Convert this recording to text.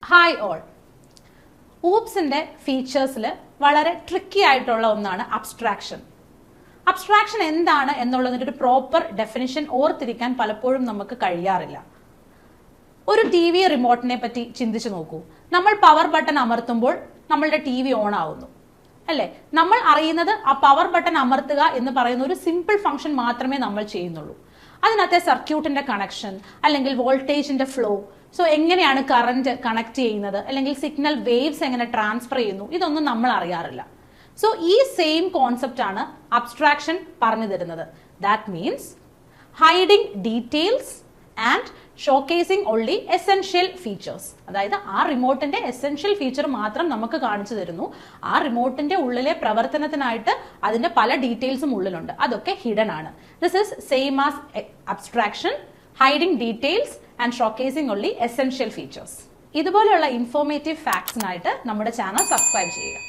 Hi all. ഊപ്സിന്റെ ഫീച്ചേഴ്സിൽ വളരെ tricky ആയിട്ടുള്ള ഒന്നാണ് അബ്സ്ട്രാക്ഷൻ. അബ്സ്ട്രാക്ഷൻ എന്താണ് എന്നുള്ളതിന്റെ ഒരു പ്രോപ്പർ ഡെഫിനിഷൻ ഓർത്തിരിക്കാൻ പലപ്പോഴും നമുക്ക് കഴിയാറില്ല. ഒരു ടി വി റിമോട്ടിനെ പറ്റി ചിന്തിച്ചു നോക്കൂ. നമ്മൾ പവർ ബട്ടൺ അമർത്തുമ്പോൾ നമ്മളുടെ ടി വി ഓൺ ആവുന്നു അല്ലെ? നമ്മൾ അറിയുന്നത് ആ പവർ ബട്ടൺ അമർത്തുക എന്ന് പറയുന്ന ഒരു സിമ്പിൾ ഫംഗ്ഷൻ മാത്രമേ നമ്മൾ ചെയ്യുന്നുള്ളൂ. അതിനകത്തെ സർക്യൂട്ടിന്റെ കണക്ഷൻ അല്ലെങ്കിൽ വോൾട്ടേജിന്റെ ഫ്ലോ, സോ എങ്ങനെയാണ് കറന്റ് കണക്ട് ചെയ്യുന്നത്, അല്ലെങ്കിൽ സിഗ്നൽ വേവ്സ് എങ്ങനെ ട്രാൻസ്ഫർ ചെയ്യുന്നു, ഇതൊന്നും നമ്മൾ അറിയാറില്ല. സോ ഈ സെയിം കോൺസെപ്റ്റ് ആണ് അബ്സ്ട്രാക്ഷൻ പറഞ്ഞു തരുന്നത്. That means hiding details and showcasing only essential features. അതായത് ആ റിമോട്ടിന്റെ എസെൻഷ്യൽ ഫീച്ചർ മാത്രം നമുക്ക് കാണിച്ചു തരുന്നു. ആ റിമോട്ടിന്റെ ഉള്ളിലെ പ്രവർത്തനത്തിനായിട്ട് അതിന്റെ പല ഡീറ്റെയിൽസും ഉള്ളിലുണ്ട്, അതൊക്കെ ഹിഡൻ ആണ്. This is same as abstraction, hiding details and showcasing only essential features. ഇതുപോലെയുള്ള ഇൻഫോർമേറ്റീവ് ഫാക്ട്സിനായിട്ട് നമ്മുടെ ചാനൽ സബ്സ്ക്രൈബ് ചെയ്യുക.